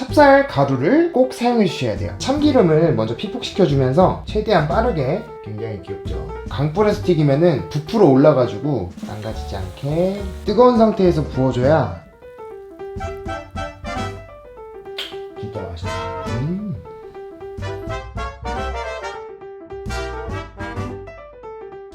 찹쌀 가루를 꼭 사용해 주셔야 돼요. 참기름을 먼저 피폭시켜주면서 최대한 빠르게, 굉장히 귀엽죠. 강불에서 튀기면은 부풀어 올라가지고 망가지지 않게 뜨거운 상태에서 부어줘야 진짜 맛있어.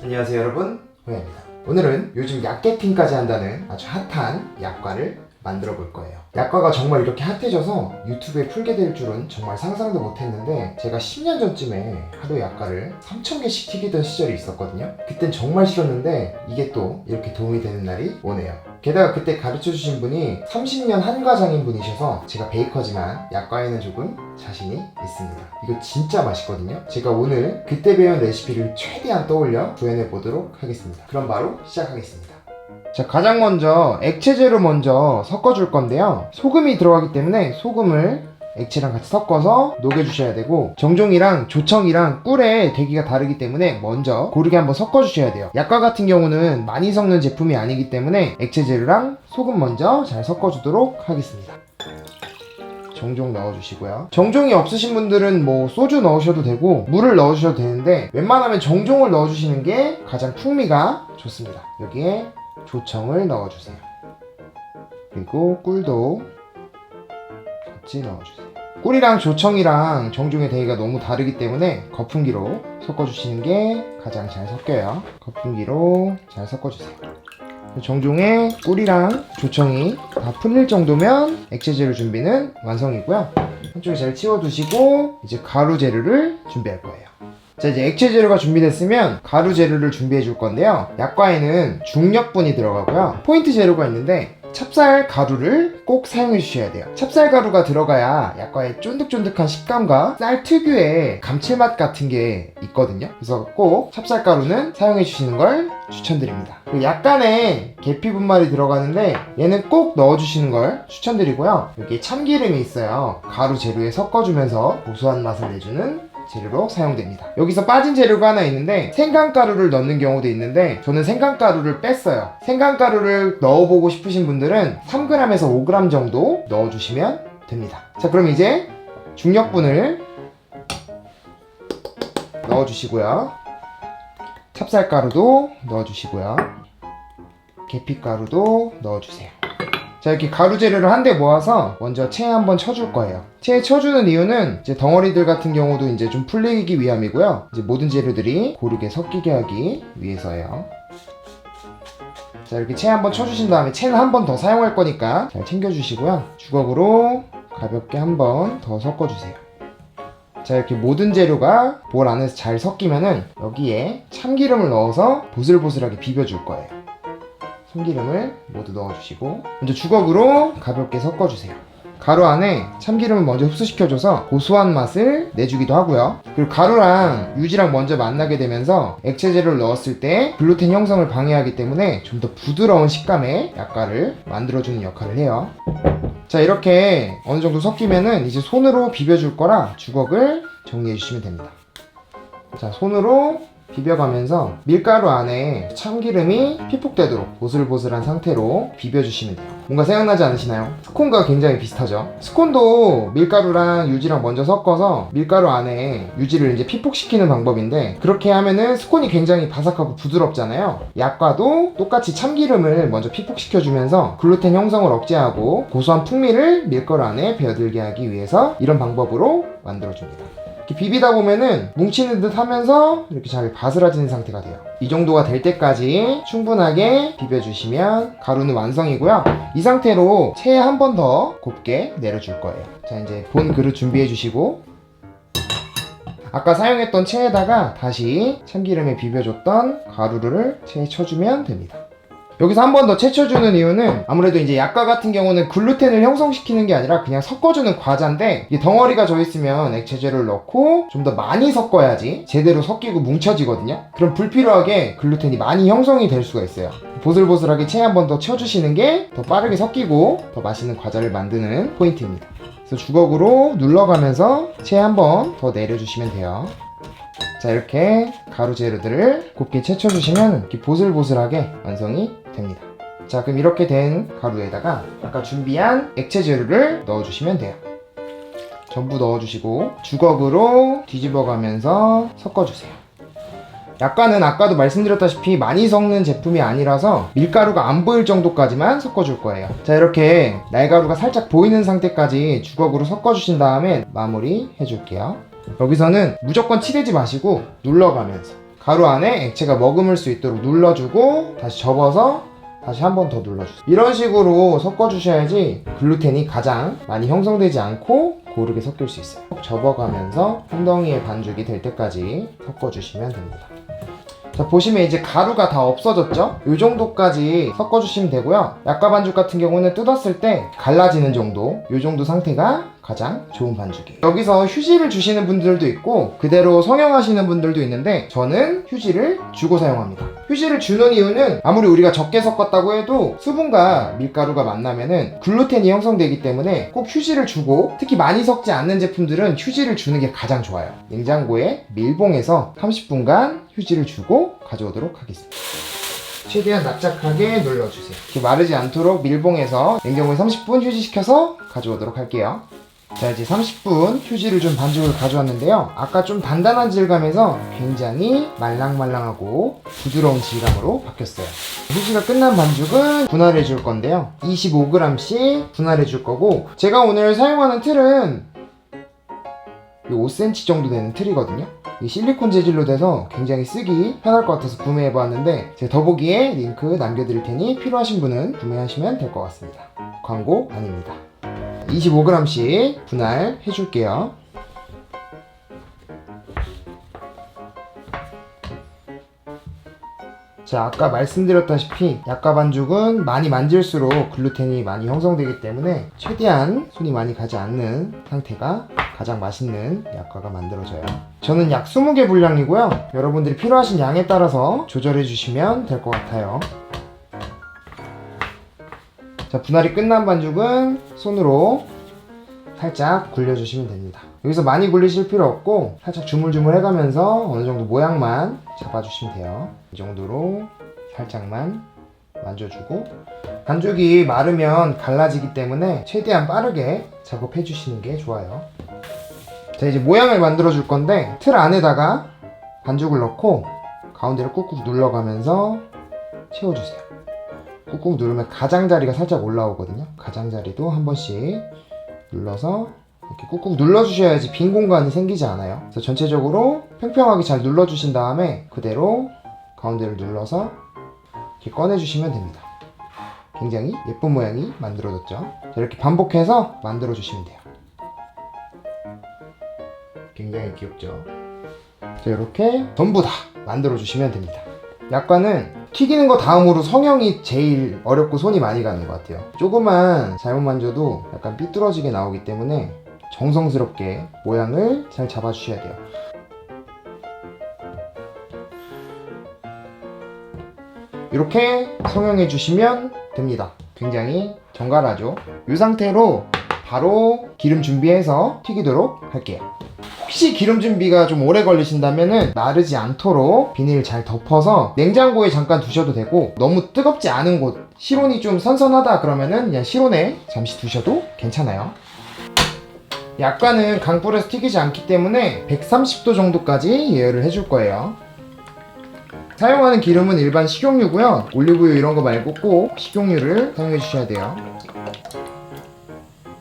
안녕하세요 여러분, 호야입니다. 오늘은 요즘 약게팅까지 한다는 아주 핫한 약과를 만들어 볼 거예요. 약과가 정말 이렇게 핫해져서 유튜브에 풀게 될 줄은 정말 상상도 못했는데, 제가 10년 전쯤에 하루에 약과를 3,000개씩 튀기던 시절이 있었거든요. 그땐 정말 싫었는데 이게 또 이렇게 도움이 되는 날이 오네요. 게다가 그때 가르쳐 주신 분이 30년 한과장인 분이셔서 제가 베이커지만 약과에는 조금 자신이 있습니다. 이거 진짜 맛있거든요. 제가 오늘 그때 배운 레시피를 최대한 떠올려 구현해 보도록 하겠습니다. 그럼 바로 시작하겠습니다. 자, 가장 먼저 액체제로 먼저 섞어줄 건데요. 소금이 들어가기 때문에 소금을 액체랑 같이 섞어서 녹여주셔야 되고, 정종이랑 조청이랑 꿀의 대기가 다르기 때문에 먼저 고르게 한번 섞어주셔야 돼요. 약과 같은 경우는 많이 섞는 제품이 아니기 때문에 액체제로랑 소금 먼저 잘 섞어주도록 하겠습니다. 정종 넣어주시고요. 정종이 없으신 분들은 뭐 소주 넣으셔도 되고 물을 넣으셔도 되는데, 웬만하면 정종을 넣어주시는 게 가장 풍미가 좋습니다. 여기에 조청을 넣어주세요. 그리고 꿀도 같이 넣어주세요. 꿀이랑 조청이랑 정종의 대기가 너무 다르기 때문에 거품기로 섞어주시는 게 가장 잘 섞여요. 거품기로 잘 섞어주세요. 정종에 꿀이랑 조청이 다 풀릴 정도면 액체재료 준비는 완성이고요. 한쪽에 잘 치워두시고 이제 가루 재료를 준비할 거예요. 자, 이제 액체 재료가 준비됐으면 가루 재료를 준비해 줄 건데요. 약과에는 중력분이 들어가고요. 포인트 재료가 있는데 찹쌀 가루를 꼭 사용해 주셔야 돼요. 찹쌀 가루가 들어가야 약과의 쫀득쫀득한 식감과 쌀 특유의 감칠맛 같은 게 있거든요. 그래서 꼭 찹쌀 가루는 사용해 주시는 걸 추천드립니다. 약간의 계피 분말이 들어가는데 얘는 꼭 넣어 주시는 걸 추천드리고요. 여기 참기름이 있어요. 가루 재료에 섞어주면서 고소한 맛을 내주는 재료로 사용됩니다. 여기서 빠진 재료가 하나 있는데 생강가루를 넣는 경우도 있는데, 저는 생강가루를 뺐어요. 생강가루를 넣어보고 싶으신 분들은 3g에서 5g 정도 넣어주시면 됩니다. 자, 그럼 이제 중력분을 넣어주시고요. 찹쌀가루도 넣어주시고요. 계피가루도 넣어주세요. 자, 이렇게 가루 재료를 한데 모아서 먼저 체에 한번 쳐줄 거예요. 체에 쳐주는 이유는 이제 덩어리들 같은 경우도 이제 좀 풀리기 위함이고요. 이제 모든 재료들이 고르게 섞이게 하기 위해서예요. 자, 이렇게 체에 한번 쳐주신 다음에 체는 한 번 더 사용할 거니까 잘 챙겨주시고요. 주걱으로 가볍게 한 번 더 섞어주세요. 자, 이렇게 모든 재료가 볼 안에서 잘 섞이면은 여기에 참기름을 넣어서 보슬보슬하게 비벼줄 거예요. 참기름을 모두 넣어주시고 먼저 주걱으로 가볍게 섞어주세요. 가루 안에 참기름을 먼저 흡수시켜줘서 고소한 맛을 내주기도 하고요. 그리고 가루랑 유지랑 먼저 만나게 되면서 액체 재료를 넣었을 때 글루텐 형성을 방해하기 때문에 좀 더 부드러운 식감의 약과를 만들어주는 역할을 해요. 자, 이렇게 어느 정도 섞이면은 이제 손으로 비벼줄 거라 주걱을 정리해 주시면 됩니다. 자, 손으로 비벼가면서 밀가루 안에 참기름이 피폭되도록 보슬보슬한 상태로 비벼주시면 돼요. 뭔가 생각나지 않으시나요? 스콘과 굉장히 비슷하죠? 스콘도 밀가루랑 유지랑 먼저 섞어서 밀가루 안에 유지를 이제 피폭시키는 방법인데, 그렇게 하면은 스콘이 굉장히 바삭하고 부드럽잖아요. 약과도 똑같이 참기름을 먼저 피폭시켜주면서 글루텐 형성을 억제하고 고소한 풍미를 밀가루 안에 배어들게 하기 위해서 이런 방법으로 만들어줍니다. 이렇게 비비다 보면은 뭉치는 듯 하면서 이렇게 잘 바스라지는 상태가 돼요. 이 정도가 될 때까지 충분하게 비벼주시면 가루는 완성이고요. 이 상태로 체에 한 번 더 곱게 내려줄 거예요. 자, 이제 본 그릇 준비해 주시고 아까 사용했던 체에다가 다시 참기름에 비벼줬던 가루를 체에 쳐주면 됩니다. 여기서 한 번 더 채쳐주는 이유는 아무래도 이제 약과 같은 경우는 글루텐을 형성시키는 게 아니라 그냥 섞어주는 과자인데, 이 덩어리가 져 있으면 액체재료를 넣고 좀 더 많이 섞어야지 제대로 섞이고 뭉쳐지거든요. 그럼 불필요하게 글루텐이 많이 형성이 될 수가 있어요. 보슬보슬하게 체에 한 번 더 쳐주시는 게 더 빠르게 섞이고 더 맛있는 과자를 만드는 포인트입니다. 그래서 주걱으로 눌러가면서 체에 한 번 더 내려주시면 돼요. 자, 이렇게 가루 재료들을 곱게 채쳐주시면 이렇게 보슬보슬하게 완성이 됩니다. 자, 그럼 이렇게 된 가루에다가 아까 준비한 액체 재료를 넣어주시면 돼요. 전부 넣어주시고 주걱으로 뒤집어가면서 섞어주세요. 약간은 아까도 말씀드렸다시피 많이 섞는 제품이 아니라서 밀가루가 안 보일 정도까지만 섞어줄 거예요. 자, 이렇게 날가루가 살짝 보이는 상태까지 주걱으로 섞어주신 다음에 마무리 해줄게요. 여기서는 무조건 치대지 마시고 눌러가면서 가루 안에 액체가 머금을 수 있도록 눌러주고 다시 접어서 다시 한 번 더 눌러주세요. 이런 식으로 섞어주셔야지 글루텐이 가장 많이 형성되지 않고 고르게 섞일 수 있어요. 접어가면서 한 덩이의 반죽이 될 때까지 섞어주시면 됩니다. 자, 보시면 이제 가루가 다 없어졌죠? 이 정도까지 섞어주시면 되고요. 약과 반죽 같은 경우는 뜯었을 때 갈라지는 정도, 이 정도 상태가 가장 좋은 반죽이에요. 여기서 휴지를 주시는 분들도 있고 그대로 성형하시는 분들도 있는데 저는 휴지를 주고 사용합니다. 휴지를 주는 이유는 아무리 우리가 적게 섞었다고 해도 수분과 밀가루가 만나면은 글루텐이 형성되기 때문에 꼭 휴지를 주고, 특히 많이 섞지 않는 제품들은 휴지를 주는 게 가장 좋아요. 냉장고에 밀봉해서 30분간 휴지를 주고 가져오도록 하겠습니다. 최대한 납작하게 눌러주세요. 이렇게 마르지 않도록 밀봉해서 냉장고에 30분 휴지시켜서 가져오도록 할게요. 자, 이제 30분 휴지를 준 반죽을 가져왔는데요. 아까 좀 단단한 질감에서 굉장히 말랑말랑하고 부드러운 질감으로 바뀌었어요. 휴지가 끝난 반죽은 분할해 줄 건데요. 25g씩 분할해 줄 거고, 제가 오늘 사용하는 틀은 5cm 정도 되는 틀이거든요. 이 실리콘 재질로 돼서 굉장히 쓰기 편할 것 같아서 구매해 보았는데, 제 더보기에 링크 남겨드릴 테니 필요하신 분은 구매하시면 될 것 같습니다. 광고 아닙니다. 25g씩 분할해 줄게요. 자, 아까 말씀드렸다시피 약과 반죽은 많이 만질수록 글루텐이 많이 형성되기 때문에 최대한 손이 많이 가지 않는 상태가 가장 맛있는 약과가 만들어져요. 저는 약 20개 분량이고요. 여러분들이 필요하신 양에 따라서 조절해 주시면 될 것 같아요. 자, 분할이 끝난 반죽은 손으로 살짝 굴려주시면 됩니다. 여기서 많이 굴리실 필요 없고 살짝 주물주물 해가면서 어느 정도 모양만 잡아주시면 돼요. 이 정도로 살짝만 만져주고, 반죽이 마르면 갈라지기 때문에 최대한 빠르게 작업해 주시는 게 좋아요. 자, 이제 모양을 만들어 줄 건데 틀 안에다가 반죽을 넣고 가운데를 꾹꾹 눌러가면서 채워주세요. 꾹꾹 누르면 가장자리가 살짝 올라오거든요. 가장자리도 한 번씩 눌러서 이렇게 꾹꾹 눌러주셔야지 빈 공간이 생기지 않아요. 그래서 전체적으로 평평하게 잘 눌러주신 다음에 그대로 가운데를 눌러서 이렇게 꺼내주시면 됩니다. 굉장히 예쁜 모양이 만들어졌죠. 자, 이렇게 반복해서 만들어주시면 돼요. 굉장히 귀엽죠. 자, 이렇게 전부 다 만들어주시면 됩니다. 약과는 튀기는 거 다음으로 성형이 제일 어렵고 손이 많이 가는 것 같아요. 조금만 잘못 만져도 약간 삐뚤어지게 나오기 때문에 정성스럽게 모양을 잘 잡아주셔야 돼요. 이렇게 성형해 주시면 됩니다. 굉장히 정갈하죠. 이 상태로 바로 기름 준비해서 튀기도록 할게요. 혹시 기름 준비가 좀 오래 걸리신다면은 마르지 않도록 비닐 잘 덮어서 냉장고에 잠깐 두셔도 되고, 너무 뜨겁지 않은 곳, 실온이 좀 선선하다 그러면은 그냥 실온에 잠시 두셔도 괜찮아요. 약과는 강불에서 튀기지 않기 때문에 130도 정도까지 예열을 해줄 거예요. 사용하는 기름은 일반 식용유고요. 올리브유 이런 거 말고 꼭 식용유를 사용해 주셔야 돼요.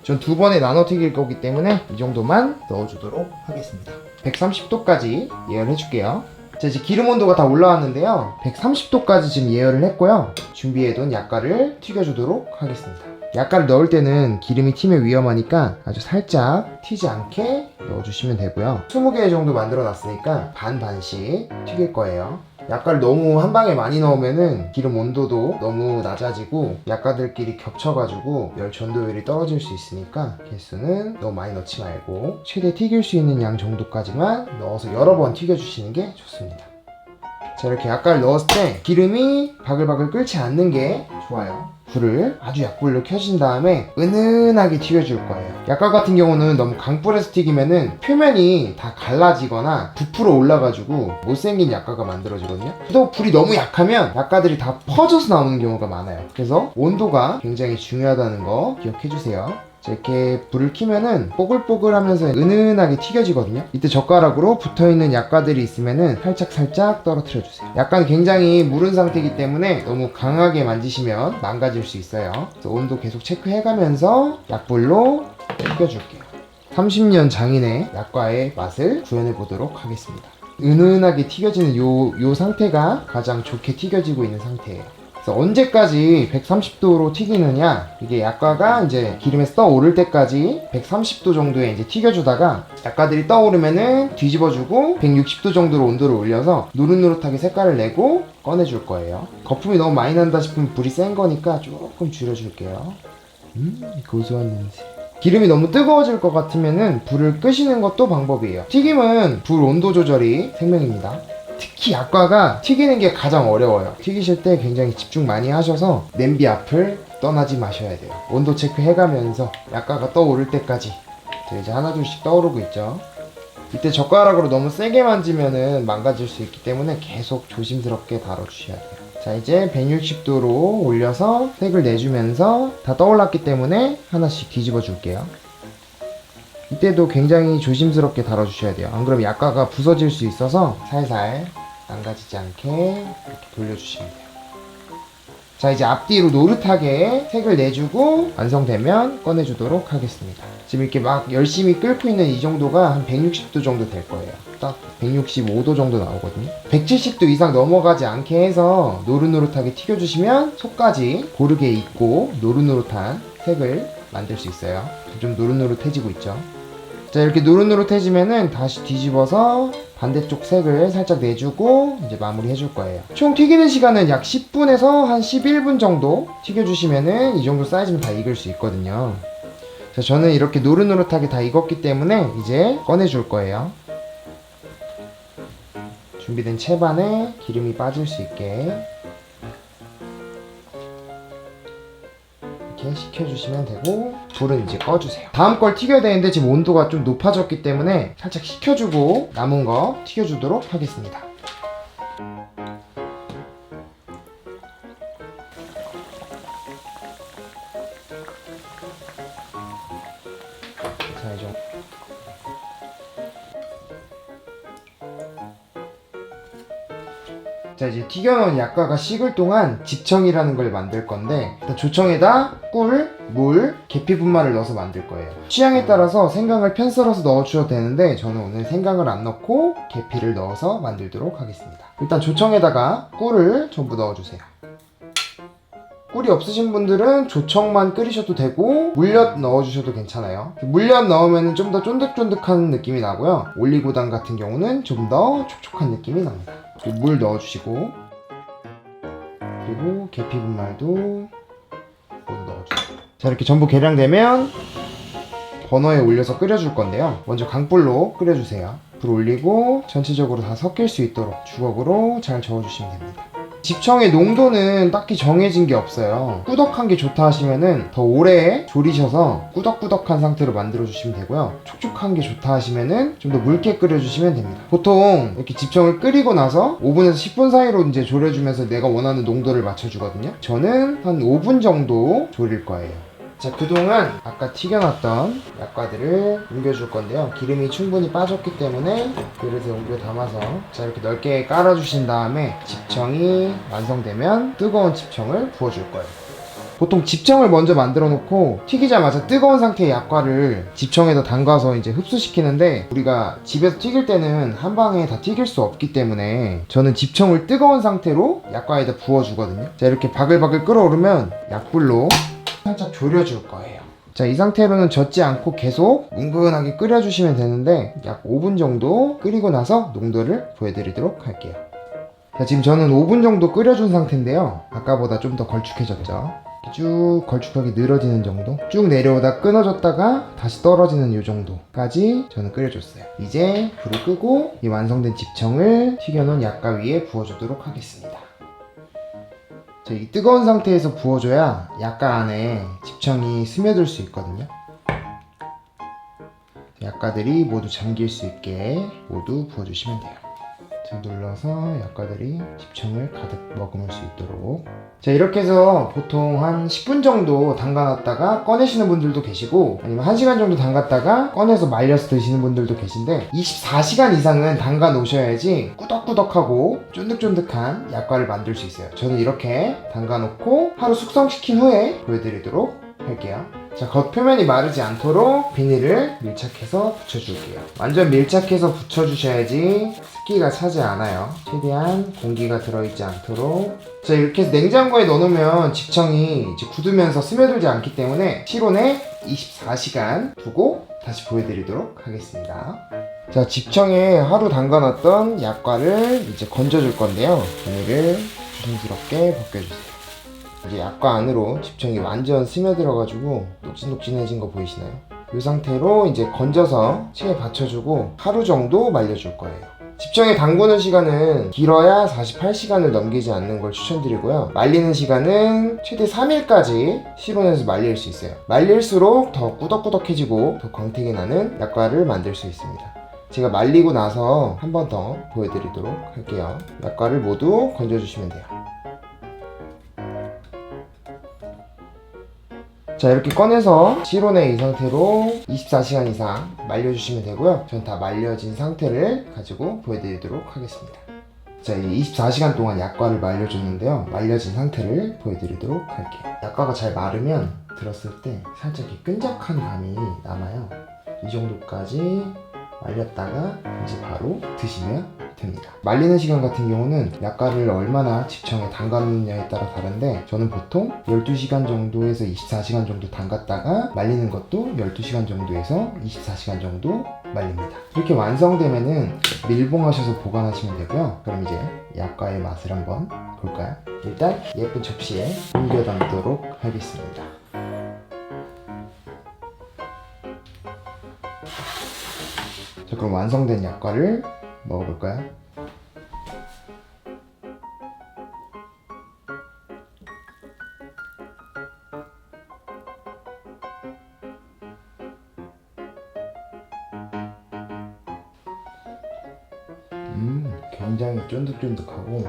전 2번에 나눠 튀길 거기 때문에 이 정도만 넣어주도록 하겠습니다. 130도까지 예열해 줄게요. 자, 이제 기름 온도가 다 올라왔는데요. 130도까지 지금 예열을 했고요. 준비해둔 약과를 튀겨주도록 하겠습니다. 약과를 넣을 때는 기름이 튀면 위험하니까 아주 살짝 튀지 않게 넣어주시면 되고요. 20개 정도 만들어 놨으니까 반반씩 튀길 거예요. 약과를 너무 한 방에 많이 넣으면은 기름 온도도 너무 낮아지고 약과들끼리 겹쳐가지고 열 전도율이 떨어질 수 있으니까 개수는 너무 많이 넣지 말고 최대 튀길 수 있는 양 정도까지만 넣어서 여러 번 튀겨주시는 게 좋습니다. 자, 이렇게 약과를 넣었을 때 기름이 바글바글 끓지 않는 게 좋아요. 불을 아주 약불로 켜신 다음에 은은하게 튀겨줄 거예요. 약과 같은 경우는 너무 강불에서 튀기면은 표면이 다 갈라지거나 부풀어 올라가지고 못생긴 약과가 만들어지거든요. 또 불이 너무 약하면 약과들이 다 퍼져서 나오는 경우가 많아요. 그래서 온도가 굉장히 중요하다는 거 기억해주세요. 자, 이렇게 불을 켜면은 뽀글뽀글하면서 은은하게 튀겨지거든요. 이때 젓가락으로 붙어있는 약과들이 있으면은 살짝 떨어뜨려 주세요. 약과는 굉장히 무른 상태이기 때문에 너무 강하게 만지시면 망가질 수 있어요. 그래서 온도 계속 체크해가면서 약불로 튀겨줄게요. 30년 장인의 약과의 맛을 구현해 보도록 하겠습니다. 은은하게 튀겨지는 요 상태가 가장 좋게 튀겨지고 있는 상태예요. 그래서 언제까지 130도로 튀기느냐, 이게 약과가 이제 기름에서 떠오를 때까지 130도 정도에 이제 튀겨주다가 약과들이 떠오르면은 뒤집어주고 160도 정도로 온도를 올려서 노릇노릇하게 색깔을 내고 꺼내줄 거예요. 거품이 너무 많이 난다 싶으면 불이 센 거니까 조금 줄여줄게요. 고소한 냄새. 기름이 너무 뜨거워질 것 같으면은 불을 끄시는 것도 방법이에요. 튀김은 불 온도 조절이 생명입니다. 특히 약과가 튀기는 게 가장 어려워요. 튀기실 때 굉장히 집중 많이 하셔서 냄비 앞을 떠나지 마셔야 돼요. 온도 체크 해가면서 약과가 떠오를 때까지. 이제 하나둘씩 떠오르고 있죠. 이때 젓가락으로 너무 세게 만지면은 망가질 수 있기 때문에 계속 조심스럽게 다뤄주셔야 돼요. 자, 이제 160도로 올려서 색을 내주면서 다 떠올랐기 때문에 하나씩 뒤집어 줄게요. 이때도 굉장히 조심스럽게 다뤄주셔야 돼요. 안 그러면 약과가 부서질 수 있어서 살살 망가지지 않게 이렇게 돌려주시면 돼요. 자, 이제 앞뒤로 노릇하게 색을 내주고 완성되면 꺼내주도록 하겠습니다. 지금 이렇게 막 열심히 끓고 있는 이 정도가 한 160도 정도 될 거예요. 딱 165도 정도 나오거든요. 170도 이상 넘어가지 않게 해서 노릇노릇하게 튀겨주시면 속까지 고르게 익고 노릇노릇한 색을 만들 수 있어요. 좀 노릇노릇해지고 있죠. 자, 이렇게 노릇노릇해지면은 다시 뒤집어서 반대쪽 색을 살짝 내주고 이제 마무리 해줄 거예요. 총 튀기는 시간은 약 10분에서 한 11분 정도 튀겨주시면은 이 정도 사이즈면 다 익을 수 있거든요. 자, 저는 이렇게 노릇노릇하게 다 익었기 때문에 이제 꺼내줄 거예요. 준비된 채반에 기름이 빠질 수 있게 이렇게 식혀주시면 되고, 불은 이제 꺼주세요. 다음 걸 튀겨야 되는데 지금 온도가 좀 높아졌기 때문에 살짝 식혀주고 남은 거 튀겨주도록 하겠습니다. 자, 이 정도. 자, 이제 튀겨놓은 약과가 식을 동안 집청이라는 걸 만들 건데, 일단 조청에다 꿀, 물, 계피 분말을 넣어서 만들 거예요. 취향에 따라서 생강을 편 썰어서 넣어주셔도 되는데 저는 오늘 생강을 안 넣고 계피를 넣어서 만들도록 하겠습니다. 일단 조청에다가 꿀을 전부 넣어주세요. 꿀이 없으신 분들은 조청만 끓이셔도 되고 물엿 넣어주셔도 괜찮아요. 물엿 넣으면 좀 더 쫀득쫀득한 느낌이 나고요. 올리고당 같은 경우는 좀 더 촉촉한 느낌이 납니다. 물 넣어주시고, 그리고 계피 분말도 모두 넣어주세요. 자, 이렇게 전부 계량되면 버너에 올려서 끓여줄 건데요. 먼저 강불로 끓여주세요. 불 올리고 전체적으로 다 섞일 수 있도록 주걱으로 잘 저어주시면 됩니다. 집청의 농도는 딱히 정해진 게 없어요. 꾸덕한 게 좋다 하시면은 더 오래 졸이셔서 꾸덕꾸덕한 상태로 만들어 주시면 되고요. 촉촉한 게 좋다 하시면은 좀 더 묽게 끓여 주시면 됩니다. 보통 이렇게 집청을 끓이고 나서 5분에서 10분 사이로 이제 졸여주면서 내가 원하는 농도를 맞춰주거든요. 저는 한 5분 정도 졸일 거예요. 자, 그동안 아까 튀겨놨던 약과들을 옮겨줄 건데요. 기름이 충분히 빠졌기 때문에 그릇에 옮겨 담아서, 자, 이렇게 넓게 깔아주신 다음에 집청이 완성되면 뜨거운 집청을 부어줄 거예요. 보통 집청을 먼저 만들어 놓고 튀기자마자 뜨거운 상태의 약과를 집청에다 담가서 이제 흡수시키는데, 우리가 집에서 튀길 때는 한 방에 다 튀길 수 없기 때문에 저는 집청을 뜨거운 상태로 약과에다 부어주거든요. 자, 이렇게 바글바글 끓어오르면 약불로 살짝 졸여줄 거예요. 자, 이 상태로는 젖지 않고 계속 뭉근하게 끓여주시면 되는데 약 5분 정도 끓이고 나서 농도를 보여드리도록 할게요. 자, 지금 저는 5분 정도 끓여준 상태인데요. 아까보다 좀 더 걸쭉해졌죠. 쭉 걸쭉하게 늘어지는 정도, 쭉 내려오다 끊어졌다가 다시 떨어지는 이 정도까지 저는 끓여줬어요. 이제 불을 끄고 이 완성된 집청을 튀겨놓은 약과 위에 부어주도록 하겠습니다. 자, 이 뜨거운 상태에서 부어줘야 약과 안에 집청이 스며들 수 있거든요. 약과들이 모두 잠길 수 있게 모두 부어주시면 돼요. 좀 눌러서 약과들이 집청을 가득 머금을 수 있도록. 자, 이렇게 해서 보통 한 10분 정도 담가놨다가 꺼내시는 분들도 계시고, 아니면 1시간 정도 담갔다가 꺼내서 말려서 드시는 분들도 계신데, 24시간 이상은 담가 놓으셔야지 꾸덕꾸덕하고 쫀득쫀득한 약과를 만들 수 있어요. 저는 이렇게 담가 놓고 하루 숙성시킨 후에 보여드리도록 할게요. 자, 겉표면이 마르지 않도록 비닐을 밀착해서 붙여줄게요. 완전 밀착해서 붙여주셔야지 습기가 차지 않아요. 최대한 공기가 들어있지 않도록. 자, 이렇게 해서 냉장고에 넣어놓으면 집청이 이제 굳으면서 스며들지 않기 때문에 실온에 24시간 두고 다시 보여드리도록 하겠습니다. 자, 집청에 하루 담가놨던 약과를 이제 건져줄 건데요. 비닐을 조심스럽게 벗겨주세요. 이제 약과 안으로 집청이 완전 스며들어가지고 녹진녹진해진 거 보이시나요? 이 상태로 이제 건져서 체에 받쳐주고 하루 정도 말려줄 거예요. 집청에 담그는 시간은 길어야 48시간을 넘기지 않는 걸 추천드리고요. 말리는 시간은 최대 3일까지 실온에서 말릴 수 있어요. 말릴수록 더 꾸덕꾸덕해지고 더 광택이 나는 약과를 만들 수 있습니다. 제가 말리고 나서 한 번 더 보여드리도록 할게요. 약과를 모두 건져주시면 돼요. 자, 이렇게 꺼내서 실온에 이 상태로 24시간 이상 말려주시면 되고요. 전 다 말려진 상태를 가지고 보여드리도록 하겠습니다. 자, 이제 24시간 동안 약과를 말려줬는데요. 말려진 상태를 보여드리도록 할게요. 약과가 잘 마르면 들었을 때 살짝 이렇게 끈적한 감이 남아요. 이 정도까지 말렸다가 이제 바로 드시면 됩니다. 말리는 시간 같은 경우는 약과를 얼마나 집청에 담가놓느냐에 따라 다른데, 저는 보통 12시간 정도에서 24시간 정도 담갔다가 말리는 것도 12시간 정도에서 24시간 정도 말립니다. 이렇게 완성되면은 밀봉하셔서 보관하시면 되고요. 그럼 이제 약과의 맛을 한번 볼까요? 일단 예쁜 접시에 옮겨 담도록 하겠습니다. 자, 그럼 완성된 약과를 먹어볼까요? 굉장히 쫀득쫀득하고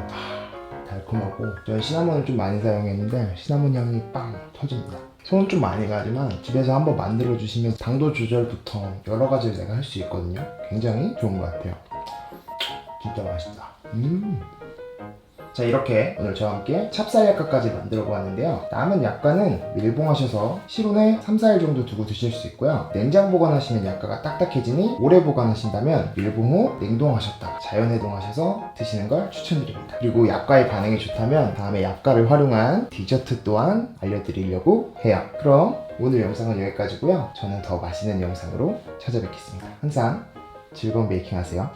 달콤하고, 저는 시나몬을 좀 많이 사용했는데 시나몬 향이 빵 터집니다. 손은 좀 많이 가지만 집에서 한번 만들어 주시면 당도 조절부터 여러 가지를 내가 할 수 있거든요. 굉장히 좋은 것 같아요. 진짜 맛있다. 자, 이렇게 오늘 저와 함께 찹쌀 약과까지 만들어 보았는데요. 남은 약과는 밀봉하셔서 실온에 3, 4일 정도 두고 드실 수 있고요. 냉장 보관하시면 약과가 딱딱해지니 오래 보관하신다면 밀봉 후 냉동하셨다가 자연해동하셔서 드시는 걸 추천드립니다. 그리고 약과의 반응이 좋다면 다음에 약과를 활용한 디저트 또한 알려드리려고 해요. 그럼 오늘 영상은 여기까지고요. 저는 더 맛있는 영상으로 찾아뵙겠습니다. 항상 즐거운 베이킹 하세요.